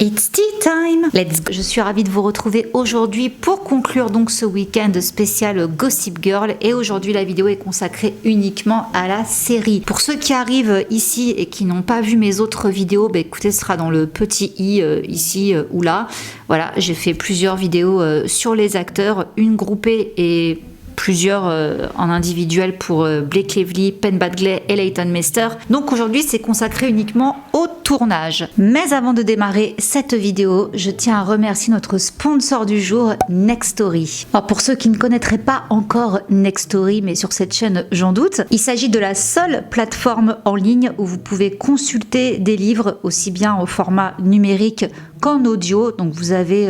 It's tea time! Let's go! Je suis ravie de vous retrouver aujourd'hui pour conclure donc ce week-end spécial Gossip Girl, et aujourd'hui la vidéo est consacrée uniquement à la série. Pour ceux qui arrivent ici et qui n'ont pas vu mes autres vidéos, écoutez, ce sera dans le petit i ici ou là. Voilà, j'ai fait plusieurs vidéos sur les acteurs, une groupée et plusieurs en individuel pour Blake Lively, Penn Badgley et Leighton Meester. Donc aujourd'hui c'est consacré uniquement au tournage. Mais avant de démarrer cette vidéo, je tiens à remercier notre sponsor du jour, Nextory. Alors pour ceux qui ne connaîtraient pas encore Nextory, mais sur cette chaîne j'en doute, il s'agit de la seule plateforme en ligne où vous pouvez consulter des livres aussi bien au format numérique qu'en audio. Donc vous avez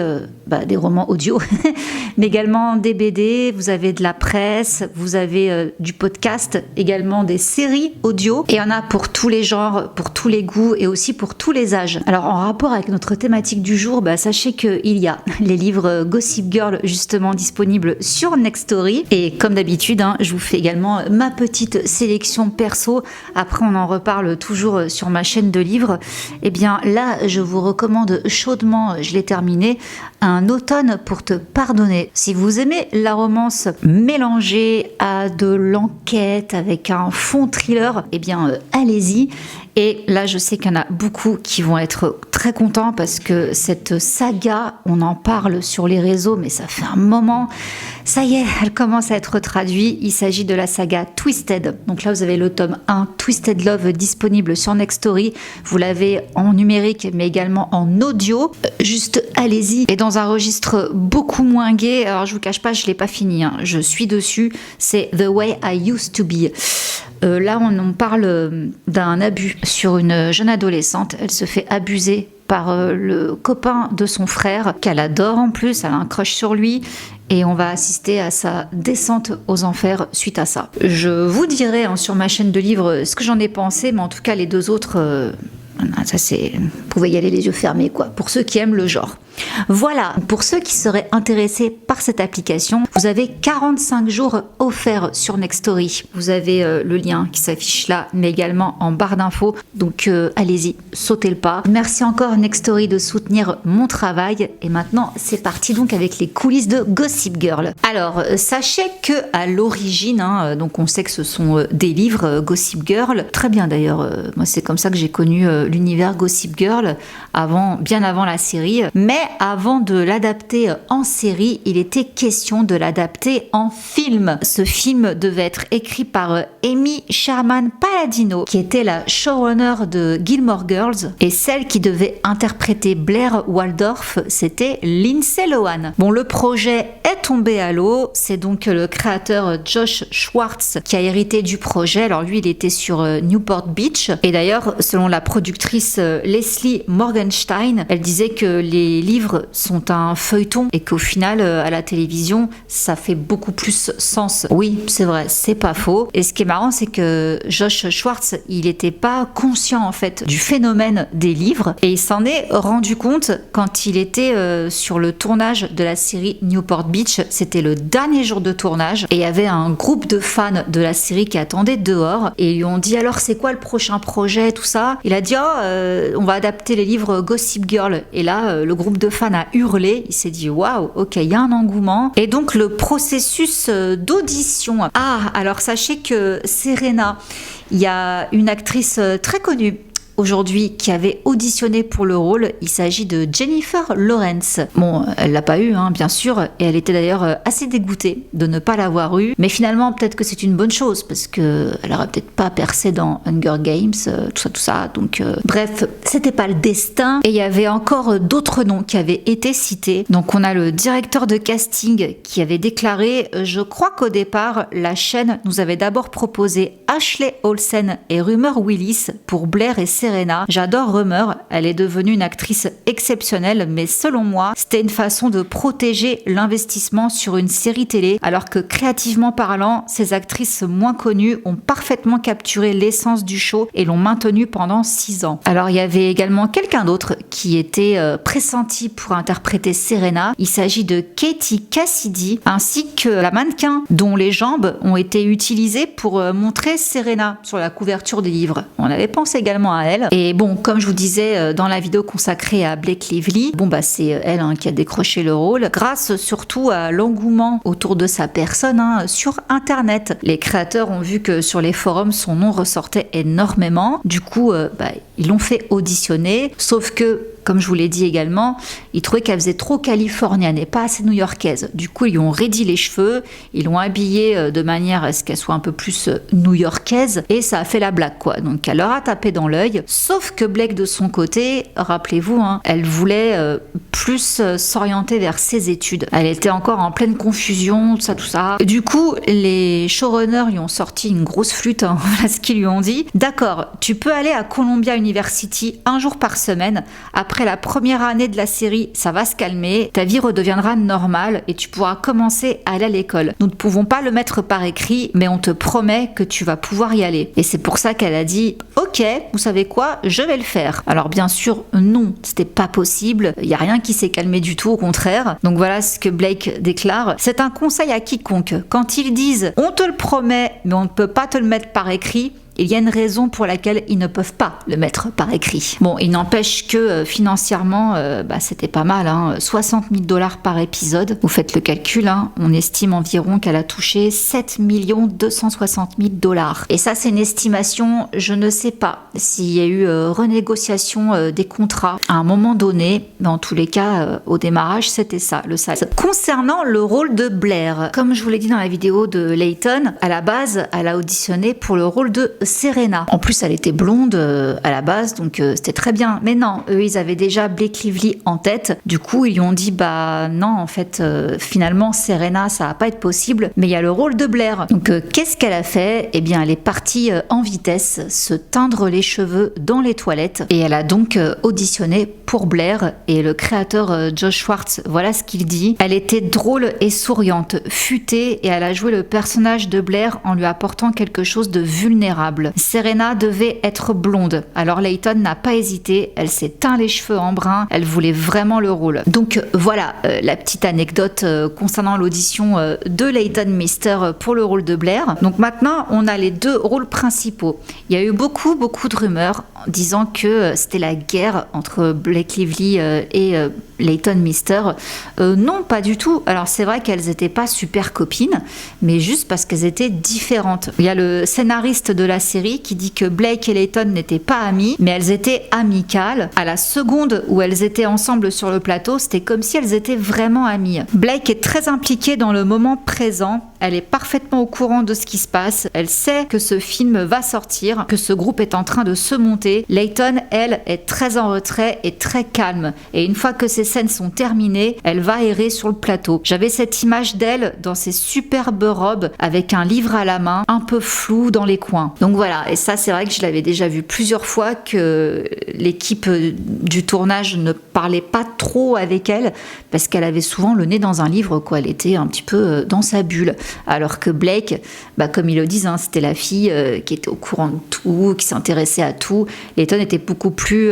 des romans audio, mais également des BD, vous avez de la presse, vous avez du podcast, également des séries audio, et il y en a pour tous les genres, pour tous les goûts et aussi pour tous les âges. Alors en rapport avec notre thématique du jour, sachez qu'il y a les livres Gossip Girl justement disponibles sur Nextory, et comme d'habitude je vous fais également ma petite sélection perso. Après on en reparle toujours sur ma chaîne de livres. Et bien là je vous recommande chaudement, je l'ai terminé, Un automne pour te pardonner. Si vous aimez la romance mélangée à de l'enquête avec un fond thriller, eh bien allez-y. Et là, je sais qu'il y en a beaucoup qui vont être très contents parce que cette saga, on en parle sur les réseaux, mais ça fait un moment. Ça y est, elle commence à être traduite. Il s'agit de la saga Twisted. Donc là, vous avez le tome 1, Twisted Love, disponible sur Nextory. Vous l'avez en numérique, mais également en audio. Juste allez-y. Et dans un registre beaucoup moins gai, alors je vous cache pas, je l'ai pas fini. Je suis dessus. C'est The Way I Used to Be. Là, on parle d'un abus sur une jeune adolescente. Elle se fait abuser par le copain de son frère, qu'elle adore en plus, elle a un crush sur lui, et on va assister à sa descente aux enfers suite à ça. Je vous dirai sur ma chaîne de livres ce que j'en ai pensé, mais en tout cas les deux autres, ça c'est, vous pouvez y aller les yeux fermés quoi, pour ceux qui aiment le genre. Voilà, pour ceux qui seraient intéressés par cette application, vous avez 45 jours offerts sur Nextory. Vous avez le lien qui s'affiche là, mais également en barre d'infos. Donc allez-y, sautez le pas. Merci encore Nextory de soutenir mon travail. Et maintenant, c'est parti donc avec les coulisses de Gossip Girl. Alors, sachez que à l'origine, donc on sait que ce sont des livres Gossip Girl. Très bien d'ailleurs, moi c'est comme ça que j'ai connu l'univers Gossip Girl, bien avant la série. Mais avant de l'adapter en série, il était question de l'adapter en film. Ce film devait être écrit par Amy Sherman Palladino, qui était la showrunner de Gilmore Girls, et celle qui devait interpréter Blair Waldorf, c'était Lindsay Lohan. Bon, le projet est tombé à l'eau. C'est donc le créateur Josh Schwartz qui a hérité du projet. Alors lui, il était sur Newport Beach, et d'ailleurs, selon la productrice Leslie Morgenstein, elle disait que les livres sont un feuilleton et qu'au final à la télévision ça fait beaucoup plus sens. Oui, c'est vrai, c'est pas faux. Et ce qui est marrant, c'est que Josh Schwartz, il était pas conscient en fait du phénomène des livres, et il s'en est rendu compte quand il était sur le tournage de la série Newport Beach. C'était le dernier jour de tournage et il y avait un groupe de fans de la série qui attendaient dehors, et ils lui ont dit alors c'est quoi le prochain projet, tout ça. Il a dit on va adapter les livres Gossip Girl, et là le groupe de fans a hurlé. Il s'est dit waouh, ok, il y a un engouement. Et donc le processus d'audition. Alors sachez que Serena, il y a une actrice très connue aujourd'hui qui avait auditionné pour le rôle. Il s'agit de Jennifer Lawrence. Bon, elle l'a pas eu, bien sûr, et elle était d'ailleurs assez dégoûtée de ne pas l'avoir eu. Mais finalement, peut-être que c'est une bonne chose parce que elle aurait peut-être pas percé dans Hunger Games, tout ça. Donc, bref, c'était pas le destin. Et il y avait encore d'autres noms qui avaient été cités. Donc, on a le directeur de casting qui avait déclaré je crois qu'au départ, la chaîne nous avait d'abord proposé Ashley Olsen et Rumor Willis pour Blair et Serena. J'adore Rumor, elle est devenue une actrice exceptionnelle, mais selon moi, c'était une façon de protéger l'investissement sur une série télé, alors que créativement parlant, ces actrices moins connues ont parfaitement capturé l'essence du show et l'ont maintenu pendant 6 ans. Alors il y avait également quelqu'un d'autre qui était pressenti pour interpréter Serena. Il s'agit de Katie Cassidy, ainsi que la mannequin dont les jambes ont été utilisées pour montrer Serena sur la couverture des livres. On avait pensé également à elle. elle. Et bon, comme je vous disais dans la vidéo consacrée à Blake Lively, bon bah c'est elle qui a décroché le rôle, grâce surtout à l'engouement autour de sa personne sur internet. Les créateurs ont vu que sur les forums son nom ressortait énormément, du coup ils l'ont fait auditionner, sauf que comme je vous l'ai dit également, ils trouvaient qu'elle faisait trop californienne et pas assez new-yorkaise. Du coup, ils lui ont raidi les cheveux, ils l'ont habillée de manière à ce qu'elle soit un peu plus new-yorkaise et ça a fait la blague, quoi. Donc, elle leur a tapé dans l'œil. Sauf que Blake, de son côté, rappelez-vous, elle voulait plus s'orienter vers ses études. Elle était encore en pleine confusion, tout ça. Et du coup, les showrunners lui ont sorti une grosse flûte, voilà ce qu'ils lui ont dit. D'accord, tu peux aller à Columbia University un jour par semaine. Après la première année de la série, ça va se calmer, ta vie redeviendra normale et tu pourras commencer à aller à l'école. Nous ne pouvons pas le mettre par écrit, mais on te promet que tu vas pouvoir y aller. Et c'est pour ça qu'elle a dit « Ok, vous savez quoi, je vais le faire ». Alors bien sûr, non, c'était pas possible, il n'y a rien qui s'est calmé du tout, au contraire. Donc voilà ce que Blake déclare. C'est un conseil à quiconque. Quand ils disent « On te le promet, mais on ne peut pas te le mettre par écrit », il y a une raison pour laquelle ils ne peuvent pas le mettre par écrit. Bon, il n'empêche que financièrement, c'était pas mal, 60 000 $ par épisode. Vous faites le calcul, on estime environ qu'elle a touché 7 260 000 $. Et ça, c'est une estimation, je ne sais pas s'il y a eu renégociation des contrats à un moment donné, mais en tous les cas, au démarrage, c'était ça, le salaire. Concernant le rôle de Blair, comme je vous l'ai dit dans la vidéo de Layton, à la base, elle a auditionné pour le rôle de Serena. En plus, elle était blonde à la base, donc c'était très bien. Mais non, eux, ils avaient déjà Blake Lively en tête. Du coup, ils lui ont dit, non, en fait, finalement, Serena, ça va pas être possible, mais il y a le rôle de Blair. Donc, qu'est-ce qu'elle a fait? Eh bien, elle est partie en vitesse se teindre les cheveux dans les toilettes et elle a donc auditionné pour Blair. Et le créateur Josh Schwartz, voilà ce qu'il dit. Elle était drôle et souriante, futée, et elle a joué le personnage de Blair en lui apportant quelque chose de vulnérable. Serena devait être blonde. Alors Layton n'a pas hésité, elle s'est teint les cheveux en brun, elle voulait vraiment le rôle. Donc voilà la petite anecdote concernant l'audition de Layton Mister pour le rôle de Blair. Donc maintenant, on a les deux rôles principaux. Il y a eu beaucoup de rumeurs disant que c'était la guerre entre Blake Lively et Layton Mister. Non, pas du tout. Alors c'est vrai qu'elles n'étaient pas super copines, mais juste parce qu'elles étaient différentes. Il y a le scénariste de la série qui dit que Blake et Layton n'étaient pas amies, mais elles étaient amicales. À la seconde où elles étaient ensemble sur le plateau, c'était comme si elles étaient vraiment amies. Blake est très impliquée dans le moment présent. Elle est parfaitement au courant de ce qui se passe. Elle sait que ce film va sortir, que ce groupe est en train de se monter. Layton, elle, est très en retrait et très calme. Et une fois que ces scènes sont terminées, elle va errer sur le plateau. J'avais cette image d'elle dans ses superbes robes avec un livre à la main, un peu flou dans les coins. Donc voilà, et ça c'est vrai que je l'avais déjà vu plusieurs fois que l'équipe du tournage ne parlait pas trop avec elle parce qu'elle avait souvent le nez dans un livre, quoi. Elle était un petit peu dans sa bulle. Alors que Blake, comme ils le disent, c'était la fille qui était au courant de tout, qui s'intéressait à tout. Layton était beaucoup plus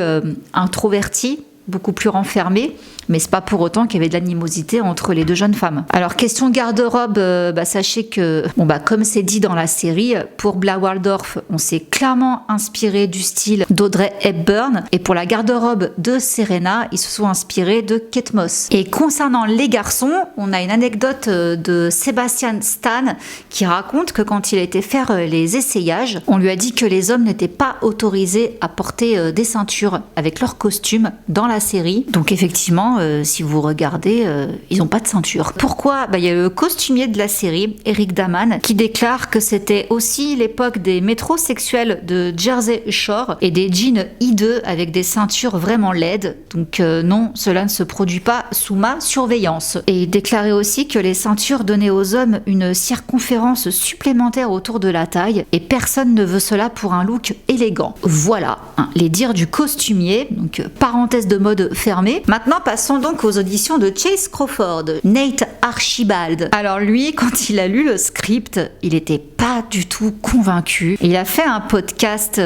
introvertie, beaucoup plus renfermée. Mais c'est pas pour autant qu'il y avait de l'animosité entre les deux jeunes femmes. Alors question garde-robe, sachez que comme c'est dit dans la série, pour Blair Waldorf, on s'est clairement inspiré du style d'Audrey Hepburn, et pour la garde-robe de Serena, ils se sont inspirés de Kate Moss. Et concernant les garçons, on a une anecdote de Sebastian Stan qui raconte que quand il a été faire les essayages, on lui a dit que les hommes n'étaient pas autorisés à porter des ceintures avec leurs costumes dans la série. Donc effectivement, si vous regardez, ils n'ont pas de ceinture. Pourquoi ? Il y a le costumier de la série, Eric Daman, qui déclare que c'était aussi l'époque des métrosexuels de Jersey Shore et des jeans hideux avec des ceintures vraiment laides. Donc non, cela ne se produit pas sous ma surveillance. Et il déclarait aussi que les ceintures donnaient aux hommes une circonférence supplémentaire autour de la taille et personne ne veut cela pour un look élégant. Voilà, les dires du costumier, donc parenthèse de mode fermée. Maintenant, passons donc aux auditions de Chace Crawford, Nate Archibald. Alors lui, quand il a lu le script, il était pas du tout convaincu. Et il a fait un podcast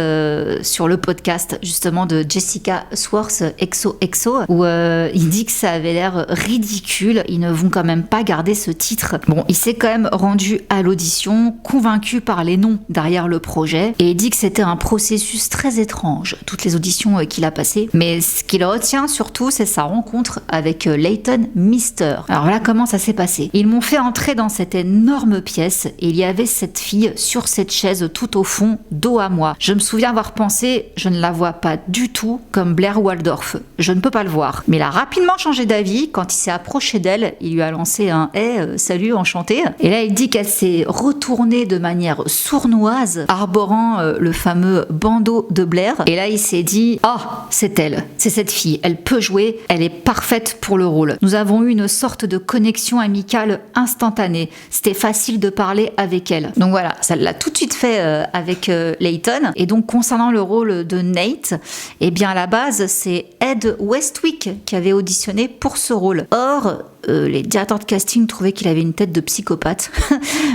sur le podcast justement de Jessica Swartz, XOXO, où il dit que ça avait l'air ridicule. Ils ne vont quand même pas garder ce titre. Bon, il s'est quand même rendu à l'audition, convaincu par les noms derrière le projet, et il dit que c'était un processus très étrange, toutes les auditions qu'il a passées. Mais ce qu'il retient surtout, c'est sa rencontre avec Leighton Meester. Alors là, comment ça s'est passé? Ils m'ont fait entrer dans cette énorme pièce et il y avait cette fille sur cette chaise tout au fond, dos à moi. Je me souviens avoir pensé, je ne la vois pas du tout comme Blair Waldorf. Je ne peux pas le voir. Mais il a rapidement changé d'avis. Quand il s'est approché d'elle, il lui a lancé un « salut, enchanté ». Et là, il dit qu'elle s'est retournée de manière sournoise, arborant le fameux bandeau de Blair. Et là, il s'est dit « Ah, c'est elle, c'est cette fille. Elle peut jouer, elle est parfaite pour le rôle. » Nous avons eu une sorte de connexion amicale instantanée. C'était facile de parler avec elle. Donc voilà, ça l'a tout de suite fait avec Leighton. Et donc concernant le rôle de Nate, eh bien à la base, c'est Ed Westwick qui avait auditionné pour ce rôle. Or, les directeurs de casting trouvaient qu'il avait une tête de psychopathe.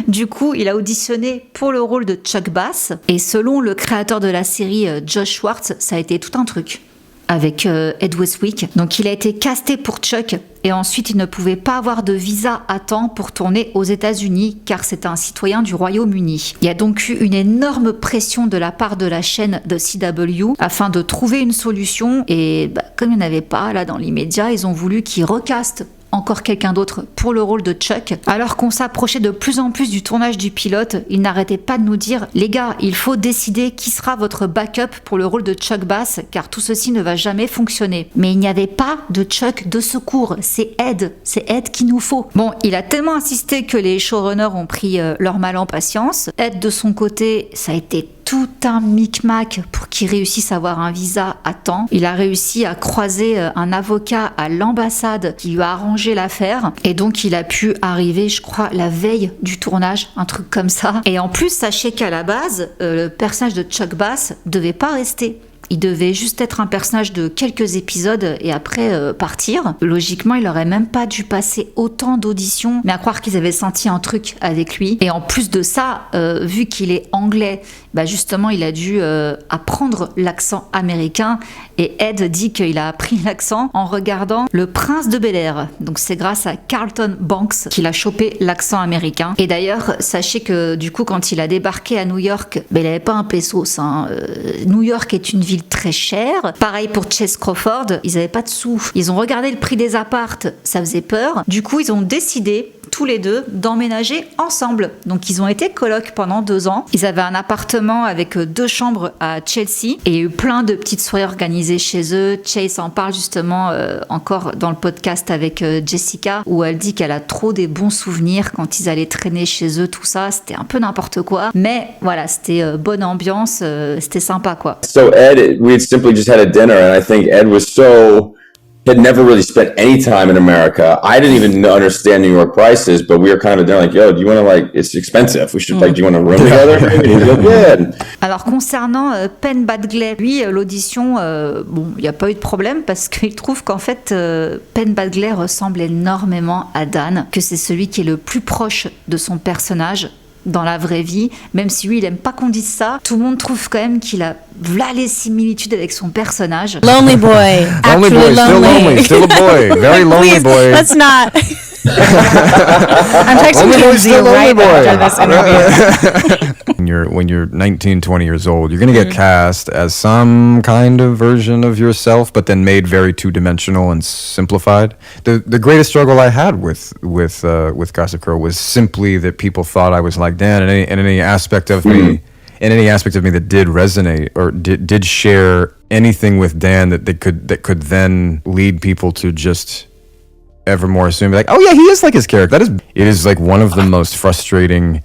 Du coup, il a auditionné pour le rôle de Chuck Bass. Et selon le créateur de la série, Josh Schwartz, ça a été tout un truc avec Ed Westwick. Donc il a été casté pour Chuck et ensuite il ne pouvait pas avoir de visa à temps pour tourner aux États-Unis car c'est un citoyen du Royaume-Uni. Il y a donc eu une énorme pression de la part de la chaîne de CW afin de trouver une solution et comme il n'y en avait pas là dans l'immédiat, ils ont voulu qu'il recaste encore quelqu'un d'autre pour le rôle de Chuck. Alors qu'on s'approchait de plus en plus du tournage du pilote, il n'arrêtait pas de nous dire « Les gars, il faut décider qui sera votre backup pour le rôle de Chuck Bass, car tout ceci ne va jamais fonctionner. » Mais il n'y avait pas de Chuck de secours, c'est Ed qu'il nous faut. Bon, il a tellement insisté que les showrunners ont pris leur mal en patience. Ed, de son côté, ça a été tout un micmac pour qu'il réussisse à avoir un visa à temps. Il a réussi à croiser un avocat à l'ambassade qui lui a arrangé l'affaire et donc il a pu arriver, je crois, la veille du tournage, un truc comme ça. Et en plus, sachez qu'à la base, le personnage de Chuck Bass devait pas rester. Il devait juste être un personnage de quelques épisodes et après partir. Logiquement, il aurait même pas dû passer autant d'auditions, mais à croire qu'ils avaient senti un truc avec lui. Et en plus de ça, vu qu'il est anglais, justement, il a dû apprendre l'accent américain. Et Ed dit qu'il a appris l'accent en regardant Le Prince de Bel-Air. Donc c'est grâce à Carlton Banks qu'il a chopé l'accent américain. Et d'ailleurs, sachez que du coup, quand il a débarqué à New York, il n'avait pas un pesos. New York est une ville très chère. Pareil pour Chase Crawford, ils n'avaient pas de sous. Ils ont regardé le prix des appartes, ça faisait peur. Du coup, ils ont décidé tous les deux d'emménager ensemble. Donc ils ont été colocs pendant 2 ans. Ils avaient un appartement avec 2 chambres à Chelsea et il y a eu plein de petites soirées organisées chez eux. Chase en parle justement encore dans le podcast avec Jessica où elle dit qu'elle a trop des bons souvenirs quand ils allaient traîner chez eux, tout ça. C'était un peu n'importe quoi. Mais voilà, c'était bonne ambiance, c'était sympa quoi. So Ed, we had simply just had a dinner and I think Ed was had never really spent any time in America. I didn't even understand New York prices, but we were kind of there like, yo, do you want to it's expensive. We should do you want to room together? And he's like, yeah. Alors concernant Penn Badgley, lui, l'audition, il n'y a pas eu de problème parce qu'il trouve qu'en fait, Penn Badgley ressemble énormément à Dan, que c'est celui qui est le plus proche de son personnage dans la vraie vie, même si lui il aime pas qu'on dise ça, tout le monde trouve quand même qu'il a voilà les similitudes avec son personnage. Lonely boy. Lonely boy, still lonely, still a boy, very lonely Please, boy. let's not. I'm texting Kenzie right after this interview. When you're 19, 20 years old, you're going to get cast as some kind of version of yourself, but then made very two-dimensional and simplified. The greatest struggle I had with Gossip Girl was simply that people thought I was like Dan in any aspect of me. In any aspect of me that did resonate or did share anything with Dan that could then lead people to just ever more assume like, oh yeah, he is like his character. It is like one of the most frustrating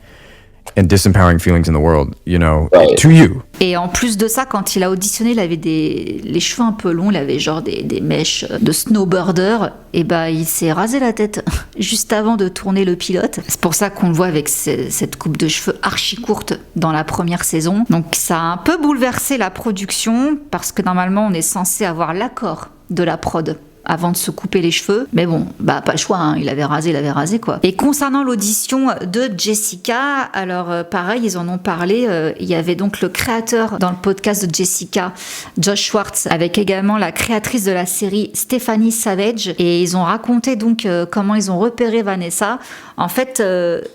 and disempowering feelings in the world, you know, to you. Et en plus de ça, quand il a auditionné, il avait les cheveux un peu longs, il avait genre des mèches de snowboarder, et il s'est rasé la tête juste avant de tourner le pilote. C'est pour ça qu'on le voit avec cette coupe de cheveux archi courte dans la première saison. Donc ça a un peu bouleversé la production, parce que normalement on est censé avoir l'accord de la prod avant de se couper les cheveux. Mais bon, pas le choix, hein, il avait rasé quoi. Et concernant l'audition de Jessica, alors pareil, ils en ont parlé. Il y avait donc le créateur dans le podcast de Jessica, Josh Schwartz, avec également la créatrice de la série, Stephanie Savage. Et ils ont raconté donc comment ils ont repéré Vanessa. En fait,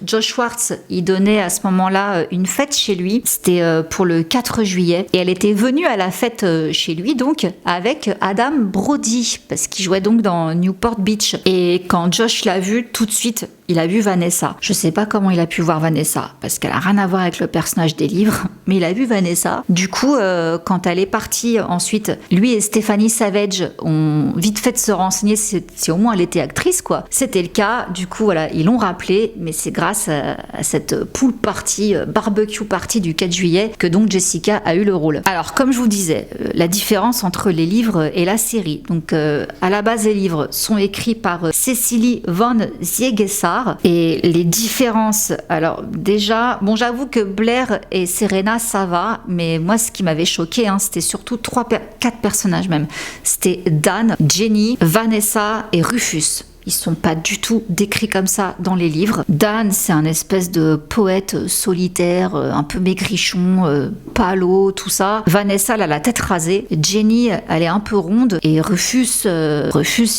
Josh Schwartz, il donnait à ce moment-là une fête chez lui. C'était pour le 4 juillet. Et elle était venue à la fête chez lui, donc, avec Adam Brody, parce qu'il jouait donc dans Newport Beach. Et quand Josh l'a vue, tout de suite, il a vu Vanessa. Je sais pas comment il a pu voir Vanessa, parce qu'elle a rien à voir avec le personnage des livres, mais il a vu Vanessa. Du coup, quand elle est partie ensuite, lui et Stephanie Savage ont vite fait de se renseigner si au moins elle était actrice, quoi. C'était le cas. Du coup, voilà, ils l'ont rappelé, mais c'est grâce à cette pool party, barbecue party du 4 juillet que donc Jessica a eu le rôle. Alors, comme je vous disais, la différence entre les livres et la série. Donc, à la base, les livres sont écrits par Cecily von Ziegesar. Et les différences, alors déjà, bon, j'avoue que Blair et Serena, ça va, mais moi, ce qui m'avait choqué, c'était surtout 4 personnages même. C'était Dan, Jenny, Vanessa et Rufus. Ils sont pas du tout décrits comme ça dans les livres. Dan, c'est un espèce de poète solitaire, un peu maigrichon, palo, tout ça. Vanessa, elle a la tête rasée. Jenny, elle est un peu ronde. Et Rufus,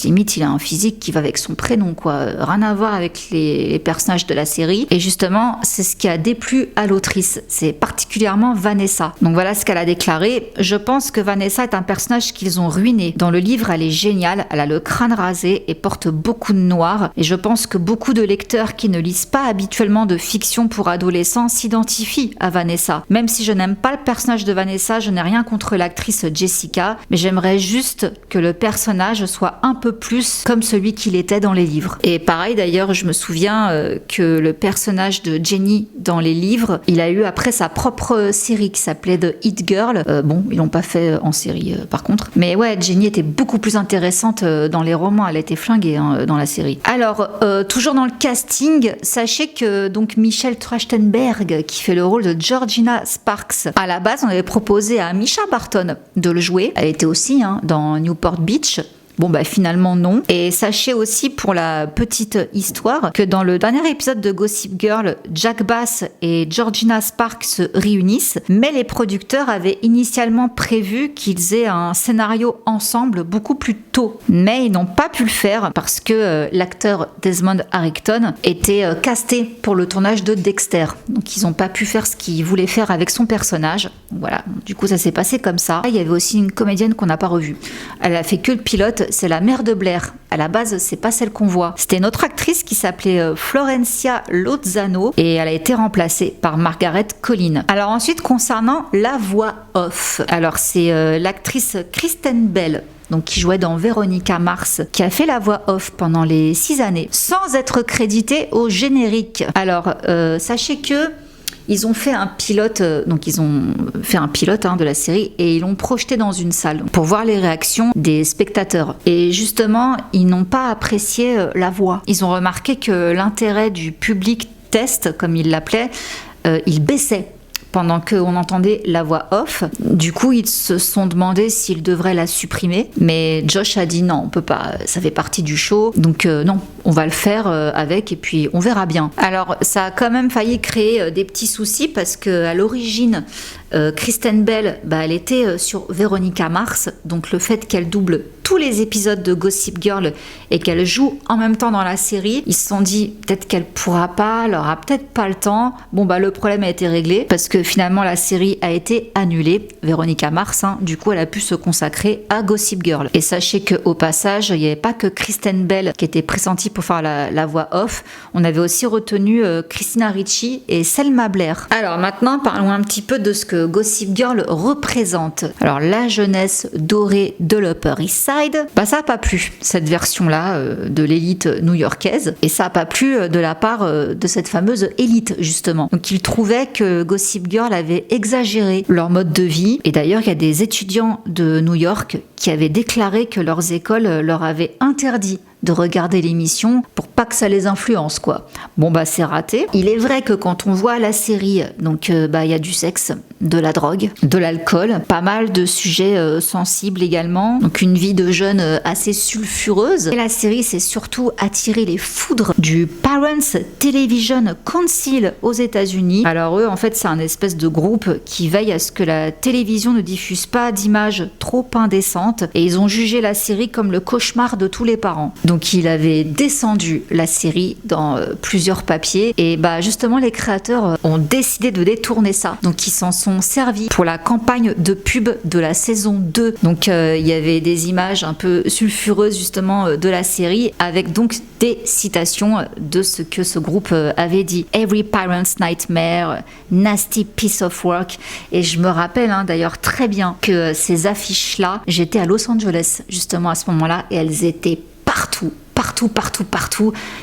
limite, il a un physique qui va avec son prénom, quoi. Rien à voir avec les personnages de la série. Et justement, c'est ce qui a déplu à l'autrice. C'est particulièrement Vanessa. Donc voilà ce qu'elle a déclaré. Je pense que Vanessa est un personnage qu'ils ont ruiné. Dans le livre, elle est géniale. Elle a le crâne rasé et porte beaucoup de noir, et je pense que beaucoup de lecteurs qui ne lisent pas habituellement de fiction pour adolescents s'identifient à Vanessa. Même si je n'aime pas le personnage de Vanessa, je n'ai rien contre l'actrice Jessica, mais j'aimerais juste que le personnage soit un peu plus comme celui qu'il était dans les livres. Et pareil d'ailleurs, je me souviens que le personnage de Jenny dans les livres, il a eu après sa propre série qui s'appelait The Hit Girl. Bon, ils l'ont pas fait en série par contre. Mais ouais, Jenny était beaucoup plus intéressante dans les romans, elle était flinguée dans la série. Alors, toujours dans le casting, sachez que donc Michelle Trachtenberg, qui fait le rôle de Georgina Sparks, à la base, on avait proposé à Misha Barton de le jouer. Elle était aussi dans Newport Beach. Bon finalement non. Et sachez aussi pour la petite histoire que dans le dernier épisode de Gossip Girl, Jack Bass et Georgina Sparks se réunissent, mais les producteurs avaient initialement prévu qu'ils aient un scénario ensemble beaucoup plus tôt. Mais ils n'ont pas pu le faire parce que l'acteur Desmond Harrington était casté pour le tournage de Dexter. Donc ils n'ont pas pu faire ce qu'ils voulaient faire avec son personnage. Voilà, du coup ça s'est passé comme ça. Il y avait aussi une comédienne qu'on n'a pas revue. Elle a fait que le pilote. C'est la mère de Blair. À la base, c'est pas celle qu'on voit. C'était une autre actrice qui s'appelait Florencia Lozano et elle a été remplacée par Margaret Collin. Alors ensuite, concernant la voix off. Alors c'est l'actrice Kristen Bell, donc qui jouait dans Veronica Mars, qui a fait la voix off pendant les 6 années, sans être créditée au générique. Alors, sachez que ils ont fait un pilote, de la série et ils l'ont projeté dans une salle pour voir les réactions des spectateurs. Et justement, ils n'ont pas apprécié la voix. Ils ont remarqué que l'intérêt du public test, comme ils l'appelaient, il baissait pendant qu'on entendait la voix off. Du coup, ils se sont demandé s'ils devraient la supprimer. Mais Josh a dit non, on peut pas, ça fait partie du show. Donc non, on va le faire avec et puis on verra bien. Alors, ça a quand même failli créer des petits soucis parce qu'à l'origine, Kristen Bell, elle était sur Veronica Mars. Donc le fait qu'elle double tous les épisodes de Gossip Girl et qu'elle joue en même temps dans la série, ils se sont dit peut-être qu'elle pourra pas, elle aura peut-être pas le temps. Bon le problème a été réglé parce que finalement la série a été annulée, Veronica Mars, du coup elle a pu se consacrer à Gossip Girl. Et sachez qu'au passage, il n'y avait pas que Kristen Bell qui était pressentie pour faire la voix off, on avait aussi retenu Christina Ricci et Selma Blair. Alors maintenant parlons un petit peu de ce que Gossip Girl représente. Alors la jeunesse dorée de l'Upper East Side, ça n'a pas plu, cette version-là de l'élite new-yorkaise, et ça n'a pas plu de la part de cette fameuse élite, justement. Donc ils trouvaient que Gossip Girl avait exagéré leur mode de vie, et d'ailleurs il y a des étudiants de New York qui avaient déclaré que leurs écoles leur avaient interdit de regarder l'émission pour pas que ça les influence, quoi. Bon, bah, c'est raté. Il est vrai que quand on voit la série, donc, bah, il y a du sexe, de la drogue, de l'alcool, pas mal de sujets sensibles également. Donc, une vie de jeune assez sulfureuse. Et la série, c'est surtout attirer les foudres du Parents Television Council aux États-Unis. Alors, eux, en fait, c'est un espèce de groupe qui veille à ce que la télévision ne diffuse pas d'images trop indécentes. Et ils ont jugé la série comme le cauchemar de tous les parents. Donc, il avait descendu la série dans plusieurs papiers. Et bah, justement, les créateurs ont décidé de détourner ça. Donc, ils s'en sont servis pour la campagne de pub de la saison 2. Donc, il y avait des images un peu sulfureuses, justement, de la série, avec donc des citations de ce que ce groupe avait dit. Every parent's nightmare, nasty piece of work. Et je me rappelle d'ailleurs très bien que ces affiches-là, j'étais à Los Angeles, justement, à ce moment-là, et elles étaient partout.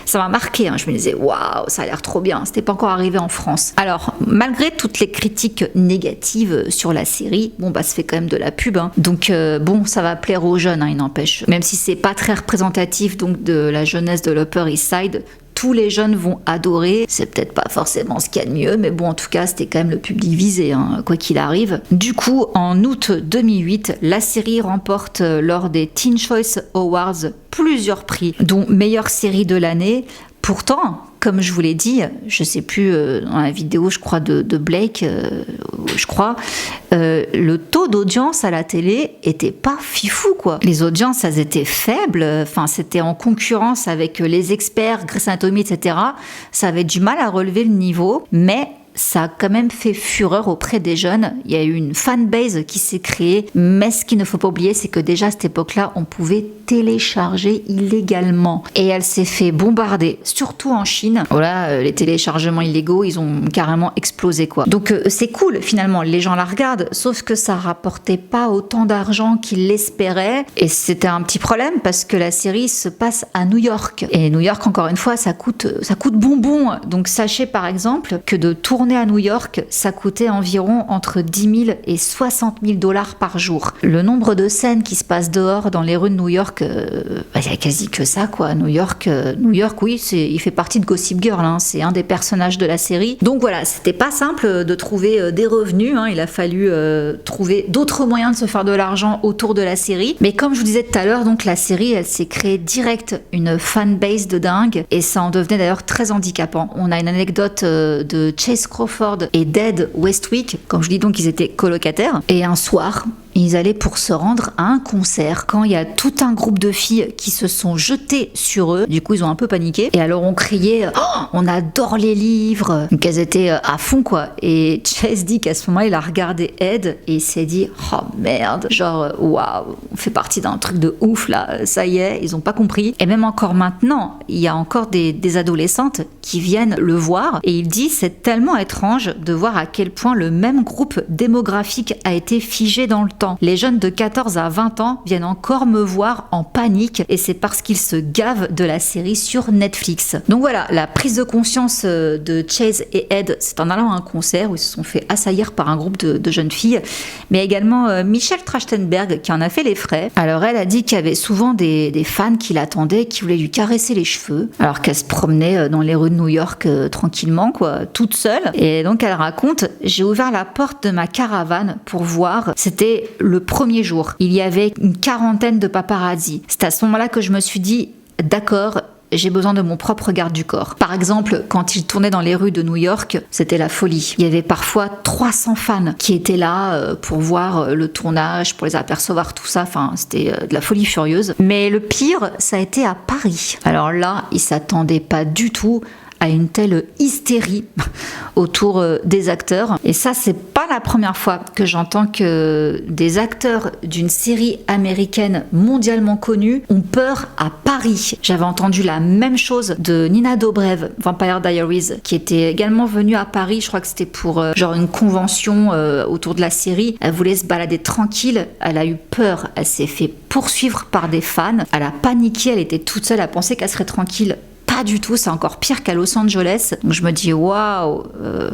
Ça m'a marqué, je me disais waouh, ça a l'air trop bien. C'était pas encore arrivé en France. Alors, malgré toutes les critiques négatives sur la série, bon bah ça fait quand même de la pub, donc bon, ça va plaire aux jeunes, il n'empêche. Même si c'est pas très représentatif donc de la jeunesse de l'Upper East Side, tous les jeunes vont adorer. C'est peut-être pas forcément ce qu'il y a de mieux, mais bon, en tout cas, c'était quand même le public visé, quoi qu'il arrive. Du coup, en août 2008, la série remporte lors des Teen Choice Awards plusieurs prix, dont meilleure série de l'année. Pourtant, comme je vous l'ai dit, je sais plus, dans la vidéo, je crois, de Blake, le taux d'audience à la télé était pas fifou, quoi. Les audiences, elles étaient faibles, enfin, c'était en concurrence avec les experts, Grey's Anatomy, etc. Ça avait du mal à relever le niveau, mais ça a quand même fait fureur auprès des jeunes. Il y a eu une fanbase qui s'est créée, mais ce qu'il ne faut pas oublier, c'est que déjà à cette époque-là, on pouvait télécharger illégalement. Et elle s'est fait bombarder, surtout en Chine. Voilà, les téléchargements illégaux, ils ont carrément explosé, quoi. Donc c'est cool, finalement, les gens la regardent, sauf que ça rapportait pas autant d'argent qu'ils l'espéraient. Et c'était un petit problème parce que la série se passe à New York. Et New York, encore une fois, ça coûte bonbon. Donc sachez par exemple que de tourner à New York, ça coûtait environ entre 10 000 et 60 000 $ par jour. Le nombre de scènes qui se passent dehors dans les rues de New York, il y a quasi que ça, quoi. New York, oui, il fait partie de Gossip Girl, c'est un des personnages de la série. Donc voilà, c'était pas simple de trouver des revenus, il a fallu trouver d'autres moyens de se faire de l'argent autour de la série. Mais comme je vous disais tout à l'heure, donc la série, elle s'est créée direct une fanbase de dingue, et ça en devenait d'ailleurs très handicapant. On a une anecdote de Chase Crawford et d'Ed Westwick, comme je dis, donc ils étaient colocataires, et un soir ils allaient pour se rendre à un concert quand il y a tout un groupe de filles qui se sont jetées sur eux. Du coup ils ont un peu paniqué et alors on criait oh, on adore les livres. Donc elles étaient à fond, quoi. Et Chase dit qu'à ce moment-là il a regardé Ed et il s'est dit oh merde, genre waouh, on fait partie d'un truc de ouf là, ça y est, ils ont pas compris. Et même encore maintenant il y a encore des adolescentes qui viennent le voir et il dit c'est tellement étrange de voir à quel point le même groupe démographique a été figé dans le temps. Les jeunes de 14 à 20 ans viennent encore me voir en panique et c'est parce qu'ils se gavent de la série sur Netflix. Donc voilà, la prise de conscience de Chase et Ed, c'est en allant à un concert où ils se sont fait assaillir par un groupe de jeunes filles, mais également Michelle Trachtenberg qui en a fait les frais. Alors elle a dit qu'il y avait souvent des fans qui l'attendaient, qui voulaient lui caresser les cheveux, alors qu'elle se promenait dans les rues de New York tranquillement, quoi, toute seule. Et donc elle raconte, j'ai ouvert la porte de ma caravane pour voir, c'était le premier jour. Il y avait une quarantaine de paparazzi. C'est à ce moment-là que je me suis dit, d'accord, j'ai besoin de mon propre garde du corps. Par exemple, quand il tournait dans les rues de New York, c'était la folie. Il y avait parfois 300 fans qui étaient là pour voir le tournage, pour les apercevoir, tout ça. Enfin, c'était de la folie furieuse. Mais le pire, ça a été à Paris. Alors là, ils s'attendaient pas du tout à une telle hystérie autour des acteurs. Et ça, c'est pas la première fois que j'entends que des acteurs d'une série américaine mondialement connue ont peur à Paris. J'avais entendu la même chose de Nina Dobrev, Vampire Diaries, qui était également venue à Paris. Je crois que c'était pour genre une convention autour de la série. Elle voulait se balader tranquille. Elle a eu peur. Elle s'est fait poursuivre par des fans. Elle a paniqué. Elle était toute seule. Elle pensait qu'elle serait tranquille. Pas du tout, c'est encore pire qu'à Los Angeles. Donc je me dis, waouh,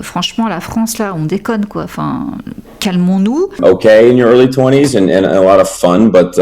franchement, la France, là, on déconne, quoi. Enfin, calmons-nous. Okay, in your early 20s and a lot of fun, but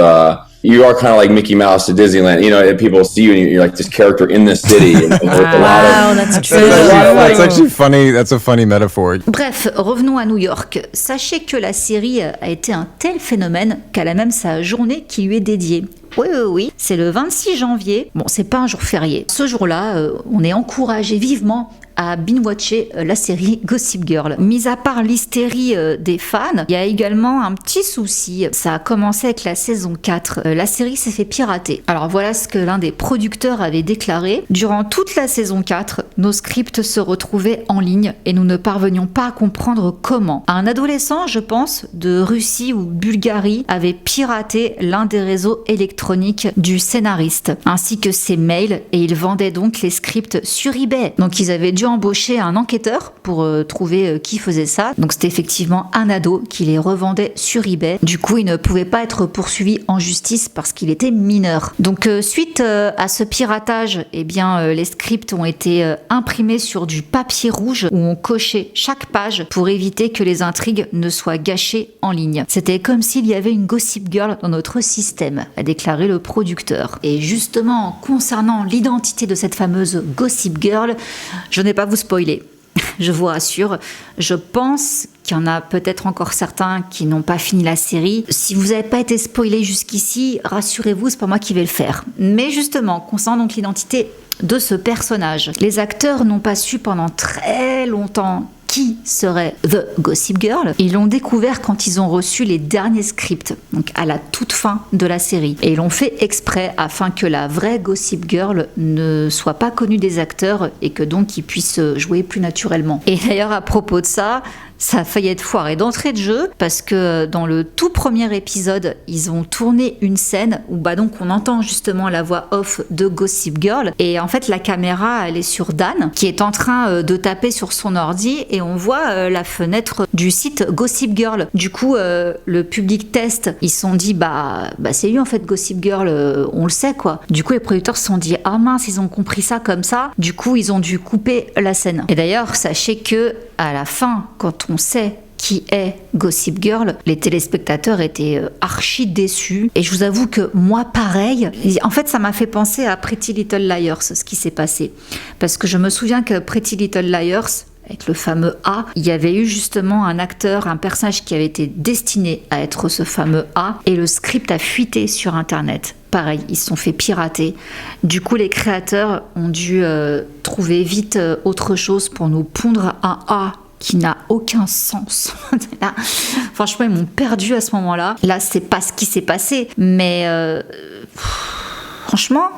you are kind of like Mickey Mouse at Disneyland. You know, and people see you and you're like this character in the city. And with a lot Wow, of, that's true. That's actually funny. That's a funny metaphor. Bref, revenons à New York. Sachez que la série a été un tel phénomène qu'elle a même sa journée qui lui est dédiée. Oui, c'est le 26 janvier. Bon, c'est pas un jour férié. Ce jour-là, on est encouragé vivement à binge-watcher la série Gossip Girl. Mis à part l'hystérie des fans, il y a également un petit souci. Ça a commencé avec la saison 4. La série s'est fait pirater. Alors voilà ce que l'un des producteurs avait déclaré. Durant toute la saison 4, nos scripts se retrouvaient en ligne et nous ne parvenions pas à comprendre comment. Un adolescent, je pense, de Russie ou Bulgarie avait piraté l'un des réseaux électroniques du scénariste, ainsi que ses mails, et il vendait donc les scripts sur eBay. Donc ils avaient dû embaucher un enquêteur pour trouver qui faisait ça. Donc c'était effectivement un ado qui les revendait sur eBay. Du coup, il ne pouvait pas être poursuivi en justice parce qu'il était mineur. Donc suite à ce piratage, eh bien les scripts ont été imprimés sur du papier rouge où on cochait chaque page pour éviter que les intrigues ne soient gâchées en ligne. C'était comme s'il y avait une Gossip Girl dans notre système, a déclaré le producteur. Et justement, concernant l'identité de cette fameuse Gossip Girl, je n'ai pas vous spoiler. Je vous rassure, je pense qu'il y en a peut-être encore certains qui n'ont pas fini la série. Si vous n'avez pas été spoilé jusqu'ici, rassurez-vous, c'est pas moi qui vais le faire. Mais justement, concernant donc l'identité de ce personnage, les acteurs n'ont pas su pendant très longtemps qui serait The Gossip Girl. Ils l'ont découvert quand ils ont reçu les derniers scripts, donc à la toute fin de la série. Et ils l'ont fait exprès afin que la vraie Gossip Girl ne soit pas connue des acteurs et que donc ils puissent jouer plus naturellement. Et d'ailleurs, à propos de ça a failli être foiré d'entrée de jeu parce que dans le tout premier épisode, ils ont tourné une scène où donc on entend justement la voix off de Gossip Girl et en fait la caméra elle est sur Dan qui est en train de taper sur son ordi et on voit la fenêtre du site Gossip Girl. Du coup, le public test, ils se sont dit bah c'est lui en fait Gossip Girl, on le sait quoi. Du coup, les producteurs se sont dit ah mince, ils ont compris ça comme ça. Du coup, ils ont dû couper la scène. Et d'ailleurs, sachez que à la fin, quand on sait qui est Gossip Girl, les téléspectateurs étaient archi déçus. Et je vous avoue que moi, pareil, en fait, ça m'a fait penser à Pretty Little Liars, ce qui s'est passé. Parce que je me souviens que Pretty Little Liars, avec le fameux A, il y avait eu justement un acteur, un personnage qui avait été destiné à être ce fameux A, et le script a fuité sur Internet. Pareil, ils se sont fait pirater. Du coup, les créateurs ont dû trouver vite autre chose pour nous pondre un A qui n'a aucun sens. Là, franchement, ils m'ont perdu à ce moment-là. Là, c'est pas ce qui s'est passé, mais franchement,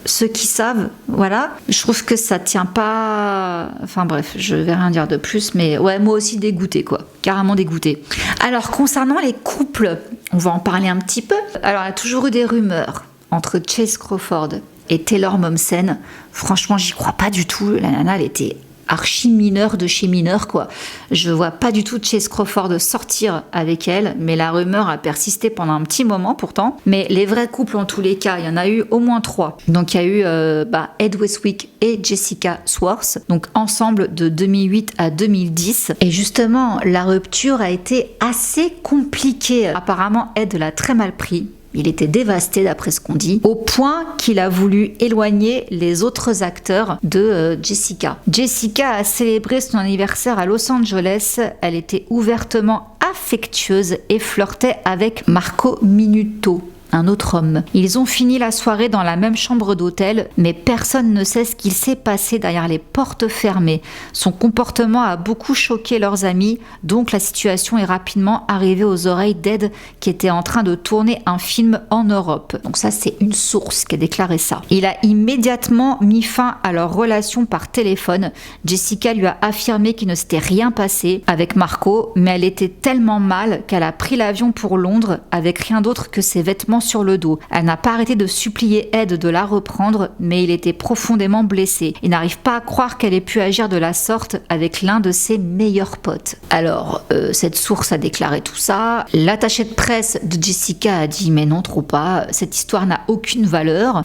ceux qui savent, voilà, je trouve que ça tient pas. Enfin bref, je vais rien dire de plus, mais ouais, moi aussi dégoûtée quoi, carrément dégoûtée. Alors concernant les couples, on va en parler un petit peu. Alors il y a toujours eu des rumeurs entre Chase Crawford et Taylor Momsen. Franchement, j'y crois pas du tout. La nana, elle était archi mineur de chez mineur quoi. Je vois pas du tout Chase Crawford sortir avec elle, mais la rumeur a persisté pendant un petit moment pourtant. Mais les vrais couples en tous les cas, il y en a eu au moins 3. Donc il y a eu Ed Westwick et Jessica Swartz, donc ensemble de 2008 à 2010. Et justement, la rupture a été assez compliquée. Apparemment, Ed l'a très mal pris. Il était dévasté d'après ce qu'on dit, au point qu'il a voulu éloigner les autres acteurs de Jessica. Jessica a célébré son anniversaire à Los Angeles. Elle était ouvertement affectueuse et flirtait avec Marco Minuto, un autre homme. Ils ont fini la soirée dans la même chambre d'hôtel, mais personne ne sait ce qu'il s'est passé derrière les portes fermées. Son comportement a beaucoup choqué leurs amis, donc la situation est rapidement arrivée aux oreilles d'Ed, qui était en train de tourner un film en Europe. Donc ça, c'est une source qui a déclaré ça. Il a immédiatement mis fin à leur relation par téléphone. Jessica lui a affirmé qu'il ne s'était rien passé avec Marco, mais elle était tellement mal qu'elle a pris l'avion pour Londres avec rien d'autre que ses vêtements sur le dos. Elle n'a pas arrêté de supplier Ed de la reprendre, mais il était profondément blessé. Il n'arrive pas à croire qu'elle ait pu agir de la sorte avec l'un de ses meilleurs potes. Alors, cette source a déclaré tout ça. L'attaché de presse de Jessica a dit « mais non, trop pas, cette histoire n'a aucune valeur ».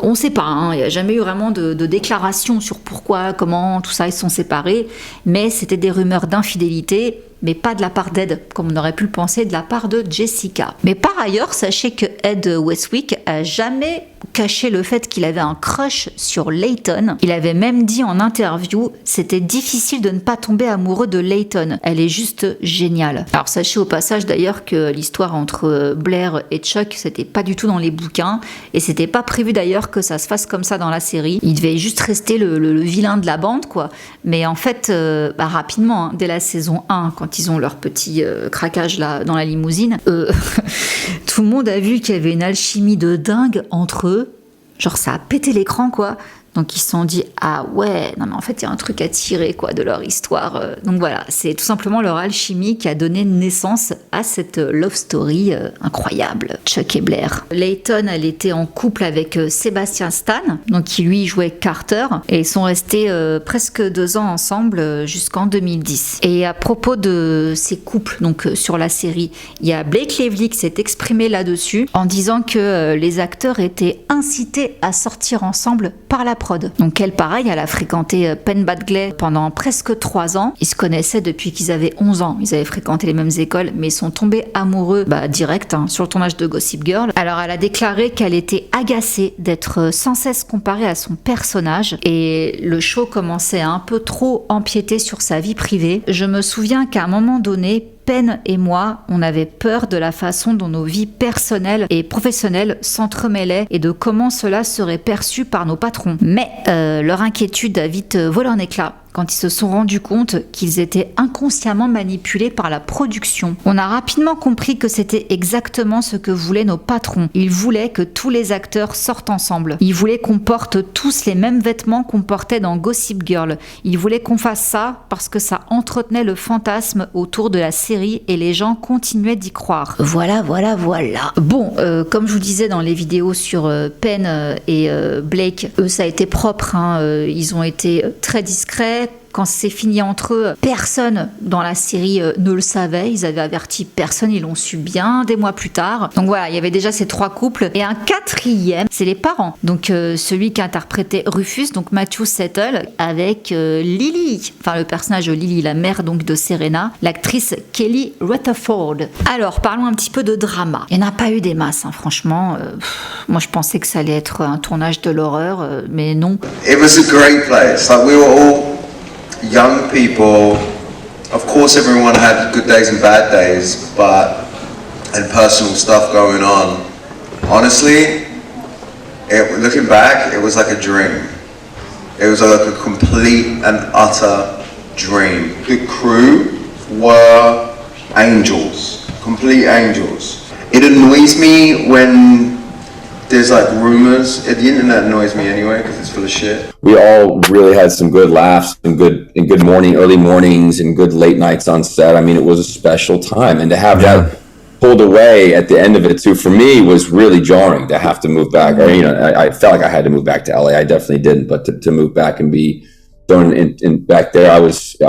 On ne sait pas, il n'y a jamais eu vraiment de déclaration sur pourquoi, comment, tout ça, ils se sont séparés, mais c'était des rumeurs d'infidélité. mais pas de la part d'Ed, comme on aurait pu le penser de la part de Jessica. Mais par ailleurs, sachez que Ed Westwick a jamais caché le fait qu'il avait un crush sur Layton. Il avait même dit en interview, c'était difficile de ne pas tomber amoureux de Layton. Elle est juste géniale. Alors sachez au passage d'ailleurs que l'histoire entre Blair et Chuck, c'était pas du tout dans les bouquins et c'était pas prévu d'ailleurs que ça se fasse comme ça dans la série. Il devait juste rester le vilain de la bande, quoi. Mais en fait, rapidement, hein, dès la saison 1, quand ils ont leur petit craquage là dans la limousine, tout le monde a vu qu'il y avait une alchimie de dingue entre eux. Genre ça a pété l'écran, quoi. Donc ils se sont dit, ah ouais, non mais en fait il y a un truc à tirer, quoi, de leur histoire. Donc voilà, c'est tout simplement leur alchimie qui a donné naissance à cette love story incroyable, Chuck et Blair. Layton, elle était en couple avec Sebastian Stan, donc qui lui jouait Carter, et ils sont restés presque 2 ans ensemble jusqu'en 2010. Et à propos de ces couples, donc sur la série, il y a Blake Lively qui s'est exprimé là-dessus en disant que les acteurs étaient incités à sortir ensemble par la prod. Donc elle, pareil, elle a fréquenté Penn Badgley pendant presque 3 ans. Ils se connaissaient depuis qu'ils avaient 11 ans. Ils avaient fréquenté les mêmes écoles, mais ils sont tombés amoureux direct sur le tournage de Gossip Girl. Alors elle a déclaré qu'elle était agacée d'être sans cesse comparée à son personnage et le show commençait à un peu trop empiéter sur sa vie privée. Je me souviens qu'à un moment donné, Penn et moi, on avait peur de la façon dont nos vies personnelles et professionnelles s'entremêlaient et de comment cela serait perçu par nos patrons. Mais leur inquiétude a vite volé en éclats quand ils se sont rendus compte qu'ils étaient inconsciemment manipulés par la production. On a rapidement compris que c'était exactement ce que voulaient nos patrons. Ils voulaient que tous les acteurs sortent ensemble. Ils voulaient qu'on porte tous les mêmes vêtements qu'on portait dans Gossip Girl. Ils voulaient qu'on fasse ça parce que ça entretenait le fantasme autour de la série et les gens continuaient d'y croire. Voilà. Bon, comme je vous disais dans les vidéos sur Penn et Blake, eux ça a été propre, hein. Ils ont été très discrets. Quand c'est fini entre eux, personne dans la série ne le savait. Ils avaient averti personne, ils l'ont su bien des mois plus tard. Donc voilà, il y avait déjà ces 3 couples. Et un 4e, c'est les parents. Donc celui qui interprétait Rufus, donc Matthew Settle, avec Lily. Enfin le personnage de Lily, la mère donc de Serena, l'actrice Kelly Rutherford. Alors parlons un petit peu de drama. Il n'y en a pas eu des masses, hein, franchement. Moi je pensais que ça allait être un tournage de l'horreur, mais non. It was a great place. Like we were all young people. Of course everyone had good days and bad days, and personal stuff going on. Honestly, looking back, it was like a dream. It was like a complete and utter dream. The crew were angels, complete angels. It annoys me when there's like rumors. The internet annoys me anyway because it's full of shit. We all really had some good laughs and good early mornings and good late nights on set. I mean, it was a special time, and to have that pulled away at the end of it too, for me, was really jarring to have to move back. Or, I felt like I had to move back to LA. I definitely didn't, but to move back and be thrown in back there, I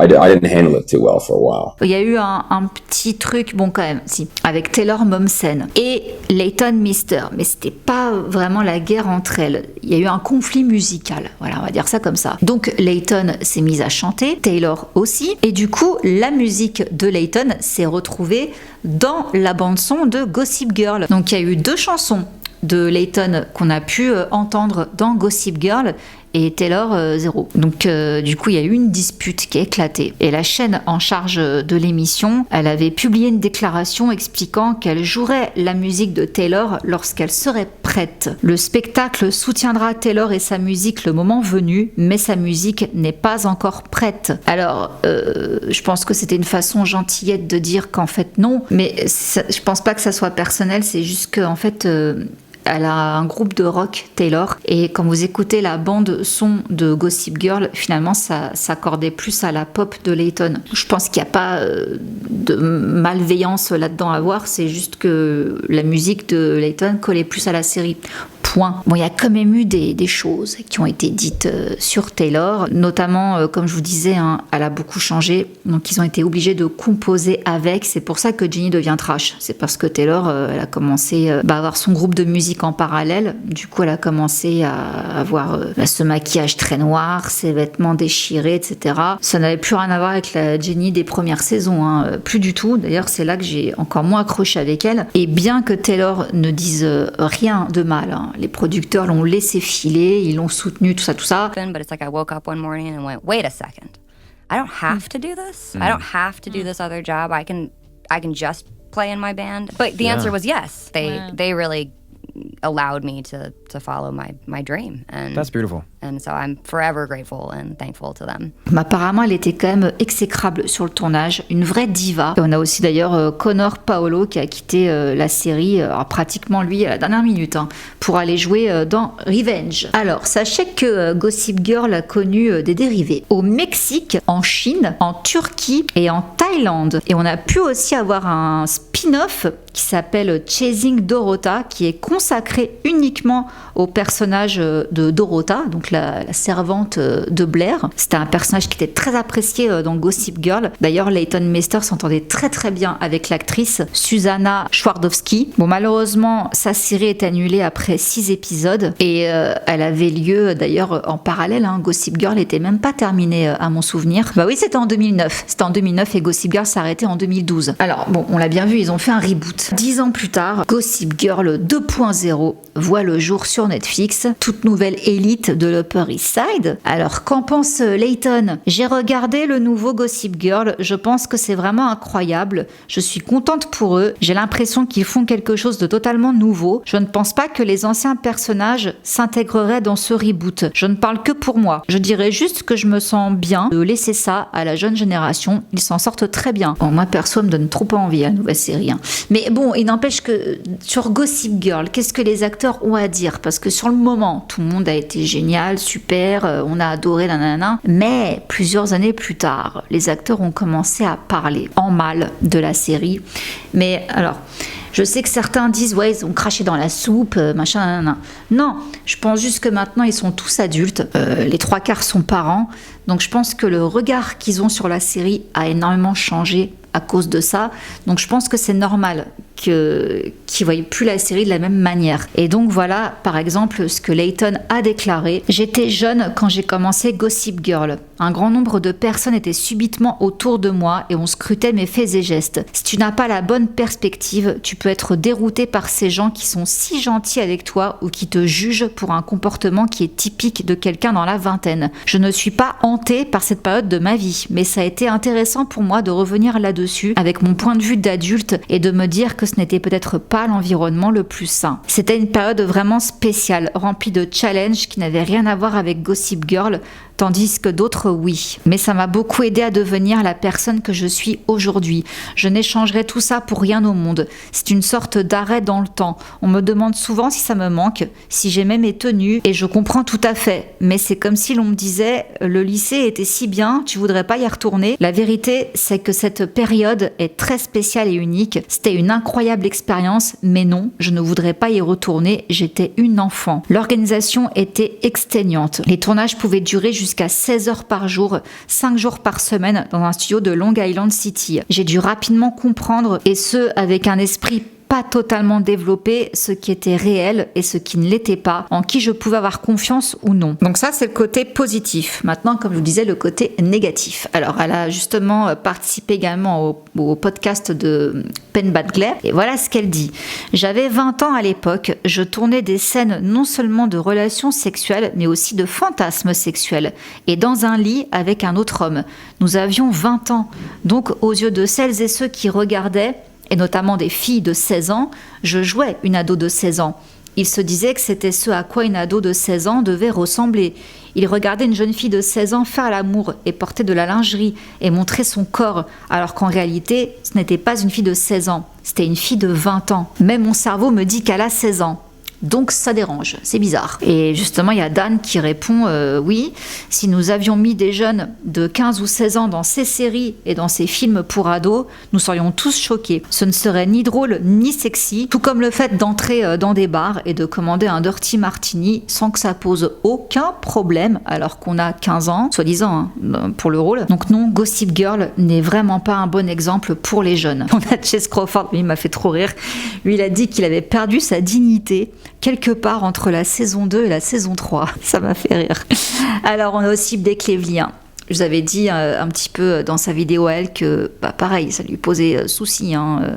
didn't handle it too well for a while. Il y a eu un petit truc, bon quand même, si, avec Taylor Momsen et Layton Mister, mais c'était pas vraiment la guerre entre elles. Il y a eu un conflit musical, voilà, on va dire ça comme ça. Donc Layton s'est mise à chanter, Taylor aussi, et du coup la musique de Layton s'est retrouvée dans la bande son de Gossip Girl. Donc il y a eu 2 chansons de Layton qu'on a pu entendre dans Gossip Girl et Taylor 0. Donc du coup il y a eu une dispute qui a éclaté et la chaîne en charge de l'émission, elle avait publié une déclaration expliquant qu'elle jouerait la musique de Taylor lorsqu'elle serait prête. Le spectacle soutiendra Taylor et sa musique le moment venu, mais sa musique n'est pas encore prête. Alors je pense que c'était une façon gentillette de dire qu'en fait non, mais je pense pas que ça soit personnel, c'est juste qu'en fait elle a un groupe de rock, Taylor, et quand vous écoutez la bande son de Gossip Girl, finalement ça s'accordait plus à la pop de Layton. Je pense qu'il n'y a pas de malveillance là-dedans à voir, c'est juste que la musique de Layton collait plus à la série. Point. Bon, il y a quand même eu des choses qui ont été dites sur Taylor, notamment, comme je vous disais, elle a beaucoup changé, donc ils ont été obligés de composer avec. C'est pour ça que Jenny devient trash. C'est parce que Taylor, elle a commencé à avoir son groupe de musique en parallèle. Du coup, elle a commencé à avoir ce maquillage très noir, ses vêtements déchirés, etc. Ça n'avait plus rien à voir avec la Jenny des premières saisons, plus du tout. D'ailleurs, c'est là que j'ai encore moins accroché avec elle. Et bien que Taylor ne dise rien de mal, les producteurs l'ont laissé filer, ils l'ont soutenu, tout ça. But it's like I woke up one morning and went, wait a second, I don't have to do this. I don't have to do this other job. I can just play in my band. But the answer was yes. They really allowed me to follow my dream. And That's beautiful. And so I'm forever grateful and thankful to them. Mais apparemment, elle était quand même exécrable sur le tournage, une vraie diva. Et on a aussi d'ailleurs Connor Paolo qui a quitté la série, pratiquement lui à la dernière minute, pour aller jouer dans Revenge. Alors, sachez que Gossip Girl a connu des dérivés au Mexique, en Chine, en Turquie et en Thaïlande. Et on a pu aussi avoir un spin-off qui s'appelle Chasing Dorota, qui est consacré uniquement au personnage de Dorota, donc la servante de Blair. C'était un personnage qui était très apprécié dans Gossip Girl. D'ailleurs, Leighton Meester s'entendait très très bien avec l'actrice Susanna Twardowski. Bon, malheureusement, sa série est annulée après 6 épisodes et elle avait lieu d'ailleurs en parallèle. Gossip Girl n'était même pas terminée à mon souvenir. Bah oui, c'était en 2009. C'était en 2009 et Gossip Girl s'est arrêté en 2012. Alors bon, on l'a bien vu, ils ont fait un reboot. 10 ans plus tard, Gossip Girl 2.0 voit le jour sur Netflix, toute nouvelle élite de l'Upper East Side. Alors, qu'en pense Leighton ? J'ai regardé le nouveau Gossip Girl, je pense que c'est vraiment incroyable. Je suis contente pour eux, j'ai l'impression qu'ils font quelque chose de totalement nouveau. Je ne pense pas que les anciens personnages s'intégreraient dans ce reboot. Je ne parle que pour moi. Je dirais juste que je me sens bien de laisser ça à la jeune génération. Ils s'en sortent très bien. Bon, moi, perso, me donne trop envie la nouvelle série. Mais bon, il n'empêche que sur Gossip Girl, qu'est-ce que les acteurs ont à dire ? Parce que sur le moment, tout le monde a été génial, super, on a adoré, nanana. Mais plusieurs années plus tard, les acteurs ont commencé à parler en mal de la série. Mais alors, je sais que certains disent, ouais, ils ont craché dans la soupe, machin, nanana. Non, je pense juste que maintenant, ils sont tous adultes. Les 3/4 sont parents. Donc, je pense que le regard qu'ils ont sur la série a énormément changé à cause de ça. Donc, je pense que c'est normal qu'ils ne voient plus la série de la même manière. Et donc, voilà, par exemple, ce que Leighton a déclaré. « J'étais jeune quand j'ai commencé Gossip Girl. Un grand nombre de personnes étaient subitement autour de moi et on scrutait mes faits et gestes. Si tu n'as pas la bonne perspective, tu peux être dérouté par ces gens qui sont si gentils avec toi ou qui te jugent pour un comportement qui est typique de quelqu'un dans la vingtaine. Je ne suis pas hantée par cette période de ma vie, mais ça a été intéressant pour moi de revenir là-dessus avec mon point de vue d'adulte et de me dire que ce n'était peut-être pas l'environnement le plus sain. C'était une période vraiment spéciale, remplie de challenges qui n'avaient rien à voir avec Gossip Girl, tandis que d'autres, oui. Mais ça m'a beaucoup aidé à devenir la personne que je suis aujourd'hui. Je n'échangerai tout ça pour rien au monde. C'est une sorte d'arrêt dans le temps. On me demande souvent si ça me manque, si j'aimais mes tenues, et je comprends tout à fait. Mais c'est comme si l'on me disait « Le lycée était si bien, tu voudrais pas y retourner ?» La vérité, c'est que cette période est très spéciale et unique. C'était une incroyable expérience, mais non, je ne voudrais pas y retourner. J'étais une enfant. L'organisation était exténuante. Les tournages pouvaient durer jusqu'à 16 heures par jour, 5 jours par semaine dans un studio de Long Island City. J'ai dû rapidement comprendre, et ce, avec un esprit pas totalement développé, ce qui était réel et ce qui ne l'était pas, en qui je pouvais avoir confiance ou non. Donc ça, c'est le côté positif. Maintenant, comme je vous disais, le côté négatif. Alors, elle a justement participé également au podcast de Penn Badgley, et voilà ce qu'elle dit. « J'avais 20 ans à l'époque, je tournais des scènes non seulement de relations sexuelles, mais aussi de fantasmes sexuels, et dans un lit avec un autre homme. Nous avions 20 ans. Donc, aux yeux de celles et ceux qui regardaient, et notamment des filles de 16 ans, je jouais une ado de 16 ans. Il se disait que c'était ce à quoi une ado de 16 ans devait ressembler. Il regardait une jeune fille de 16 ans faire l'amour et porter de la lingerie et montrer son corps, alors qu'en réalité, ce n'était pas une fille de 16 ans, c'était une fille de 20 ans. Mais mon cerveau me dit qu'elle a 16 ans. Donc ça dérange, c'est bizarre. Et justement, il y a Dan qui répond oui, si nous avions mis des jeunes de 15 ou 16 ans dans ces séries et dans ces films pour ados, nous serions tous choqués. Ce ne serait ni drôle ni sexy, tout comme le fait d'entrer dans des bars et de commander un Dirty Martini sans que ça pose aucun problème alors qu'on a 15 ans, soi-disant, hein, pour le rôle. Donc non, Gossip Girl n'est vraiment pas un bon exemple pour les jeunes. On a Chase Crawford, lui, il m'a fait trop rire. Lui, il a dit qu'il avait perdu sa dignité quelque part entre la saison 2 et la saison 3. Ça m'a fait rire. Alors, on a aussi Blake Lively. Je vous avais dit un petit peu dans sa vidéo à elle que, pareil, ça lui posait souci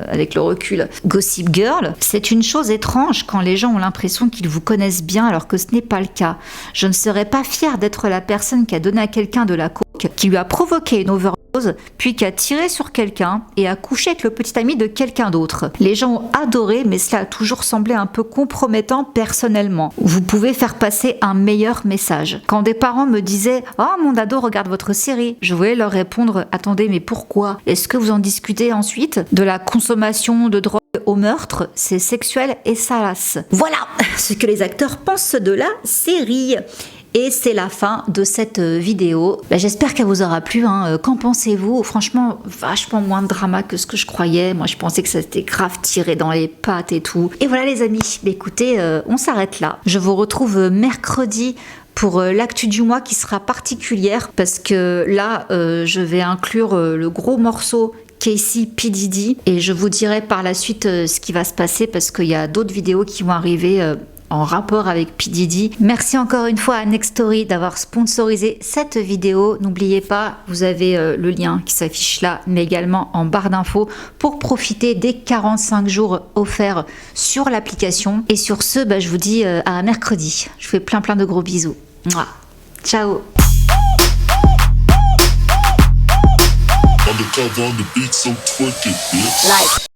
avec le recul. Gossip Girl, c'est une chose étrange quand les gens ont l'impression qu'ils vous connaissent bien alors que ce n'est pas le cas. Je ne serais pas fière d'être la personne qui a donné à quelqu'un de la coke, qui lui a provoqué une overdose, puis qui a tiré sur quelqu'un et a couché avec le petit ami de quelqu'un d'autre. Les gens ont adoré, mais cela a toujours semblé un peu compromettant personnellement. Vous pouvez faire passer un meilleur message. Quand des parents me disaient « Oh, mon ado regarde votre série », je voulais leur répondre « Attendez, mais pourquoi ? Est-ce que vous en discutez ensuite ? De la consommation de drogue au meurtre, c'est sexuel et salace. » Voilà ce que les acteurs pensent de la série. Et c'est la fin de cette vidéo. J'espère qu'elle vous aura plu. Qu'en pensez-vous ? Franchement, vachement moins de drama que ce que je croyais. Moi, je pensais que ça s'était grave tiré dans les pattes et tout. Et voilà les amis, écoutez, on s'arrête là. Je vous retrouve mercredi pour l'actu du mois qui sera particulière parce que là, je vais inclure le gros morceau Casey P. Diddy et je vous dirai par la suite ce qui va se passer parce qu'il y a d'autres vidéos qui vont arriver en rapport avec P. Diddy. Merci encore une fois à Nextory d'avoir sponsorisé cette vidéo. N'oubliez pas, vous avez le lien qui s'affiche là, mais également en barre d'infos pour profiter des 45 jours offerts sur l'application. Et sur ce, je vous dis à mercredi. Je vous fais plein de gros bisous. Mouah. Ciao. Undercover on the beat, so twerk it, bitch.